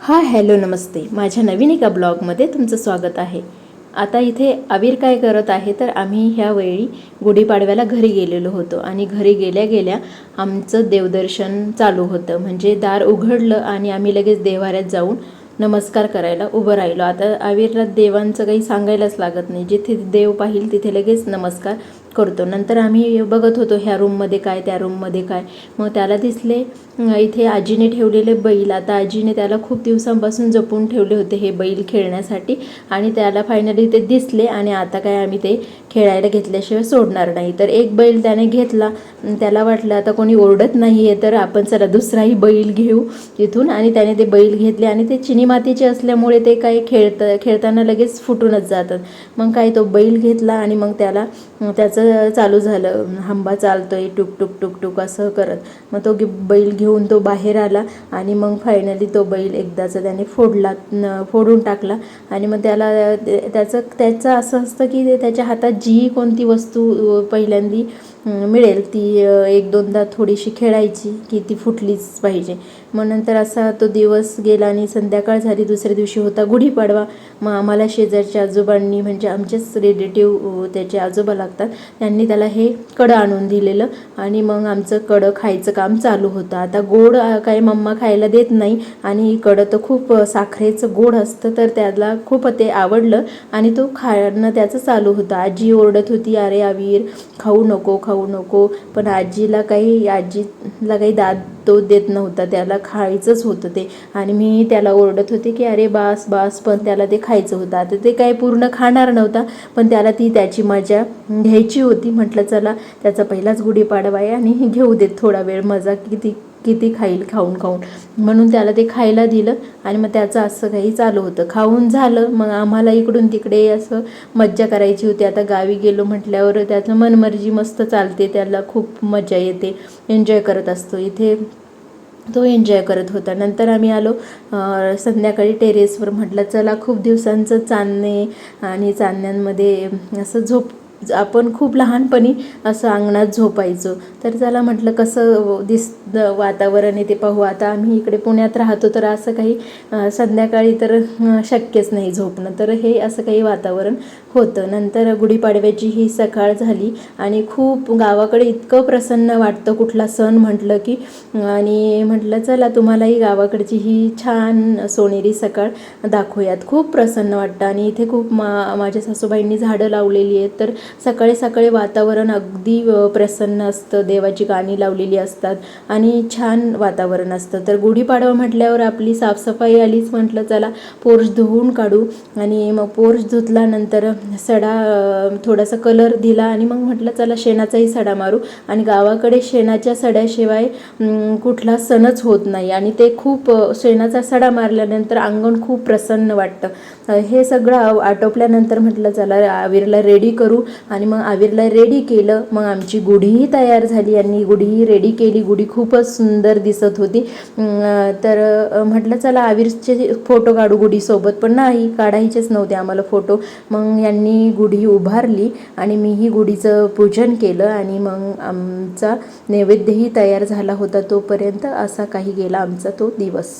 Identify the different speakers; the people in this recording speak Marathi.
Speaker 1: हॅलो नमस्ते. माझ्या नवीन एका ब्लॉगमध्ये तुमचं स्वागत आहे. आता इथे आविर काय करत आहे तर आम्ही ह्यावेळी गुढीपाडव्याला घरी गेलेलो होतो आणि घरी गेल्या गेल्या आमचं देवदर्शन चालू होतं. म्हणजे दार उघडलं आणि आम्ही लगेच देवाऱ्यात जाऊन नमस्कार करायला उभं राहिलो. आता आविरला देवांचं काही सांगायलाच लागत नाही, जिथे देव पाहिल तिथे लगेच नमस्कार करतो. नंतर आम्ही बघत होतो ह्या रूममध्ये काय त्या रूममध्ये काय. मग त्याला दिसले इथे आजीने ठेवलेले बैल. आता आजीने त्याला खूप दिवसांपासून जपून ठेवले होते हे बैल खेळण्यासाठी आणि त्याला फायनली ते दिसले आणि आता काय आम्ही ते खेळायला घेतल्याशिवाय सोडणार नाही. तर एक बैल त्याने घेतला. त्याला वाटलं आता कोणी ओरडत नाही आहे तर आपण चला दुसराही बैल घेऊ तिथून. आणि त्याने ते बैल घेतले आणि ते चिनी मातीचे असल्यामुळे ते काही खेळताना लगेच फुटूनच जातात. मग काय तो बैल घेतला आणि मग त्याचं चालू झालं, हंबा चालतोय टुक टुक टुक टुक असं करत. मग तो बैल घेऊन तो बाहेर आला आणि मग फायनली तो बैल एकदाचा त्याने फोडून टाकला. आणि मग त्याचं असं असतं की त्याच्या हातात जी कोणती वस्तू पहिल्यांदी मिळेल ती एक दोनदा थोडीशी खेळायची की ती फुटलीच पाहिजे. मग नंतर असा तो दिवस गेला आणि संध्याकाळ झाली. दुसऱ्या दिवशी होता गुढीपाडवा. मग आम्हाला शेजारच्या आजोबांनी, म्हणजे आमचेच रिलेटिव्ह त्याचे आजोबा लागतात, त्यांनी त्याला हे कडं आणून दिलेलं आणि मग आमचं कडं खायचं काम चालू होतं. आता गोड काही मम्मा खायला देत नाही आणि कडं तर खूप साखरेचं गोड असतं, तर त्याला खूप ते आवडलं आणि तो खाणं त्याचं चालू होतं. आजी ओरडत होती, अरे आविर खाऊ नको खाऊ नको, पण आजीला काही दाद तो देत नव्हता, त्याला खायचंच होतं ते. आणि मी त्याला ओरडत होते की अरे बास बास, पण त्याला ते खायचं होतं. आता ते काही पूर्ण खाणार नव्हता, पण त्याला त्याची मजा घ्यायची होती. म्हटलं चला त्याचा पहिलाच गुढीपाडवा आहे आणि घेऊ देत थोडा वेळ मजा, किती खाईल खाऊन म्हणून त्याला ते खायला दिलं. आणि मग त्याचं असं काही चालू होतं. खाऊन झालं मग आम्हाला इकडून तिकडे असं मज्जा करायची होती. आता गावी गेलो म्हटल्यावर त्याचं मनमर्जी मस्त चालते, त्याला खूप मजा येते, एन्जॉय करत असतो. इथे तो एन्जॉय करत होता. नंतर आम्ही आलो संध्याकाळी टेरेसवर. म्हटलं चला खूप दिवसांचं चांदणे आणि चांदण्यांमध्ये असं आपण खूप लहानपणी असं अंगणात झोपायचो, तर चला म्हटलं कसं वातावरण आहे ते पाहू. आता आम्ही इकडे पुण्यात राहतो तर असं काही संध्याकाळी तर शक्यच नाही झोपणं, तर हे असं काही वातावरण होतं. नंतर गुढीपाडव्याची ही सकाळ झाली आणि खूप गावाकडे इतकं प्रसन्न वाटतं कुठला सण म्हटलं की. आणि म्हटलं चला तुम्हालाही गावाकडची ही छान सोनेरी सकाळ दाखवूयात. खूप प्रसन्न वाटतं आणि इथे खूप माझ्या सासूबाईंनी झाडं लावलेली आहेत, तर सकाळी सकाळी वातावरण अगदी प्रसन्न असतं. देवाची गाणी लावलेली असतात आणि छान वातावरण असतं. तर गुढीपाडवा म्हटल्यावर आपली साफसफाई आलीच. म्हटलं चला पोर्च धुवून काढू आणि मग पोर्च धुतल्यानंतर सडा थोडासा कलर दिला आणि मग म्हटलं चला शेणाचाही सडा मारू. आणि गावाकडे शेणाच्या सड्याशिवाय कुठला सणच होत नाही आणि ते खूप शेणाचा सडा मारल्यानंतर अंगण खूप प्रसन्न वाटतं. हे सगळं आटोपल्यानंतर म्हटलं चला आविरला रेडी करू आणि मग आविरला रेडी केलं. मग आमची गुढीही तयार झाली आणि गुढीही रेडी केली. गुढी खूपच सुंदर दिसत होती. तर म्हटलं चला आविरचे फोटो काढू गुढीसोबत, पण नाही काढायचेच नव्हते आम्हाला फोटो. मग यांनी गुढी उभारली आणि मीही गुढीचं पूजन केलं आणि मग आमचा नैवेद्यही तयार झाला होता. तोपर्यंत असा काही गेला आमचा तो दिवस.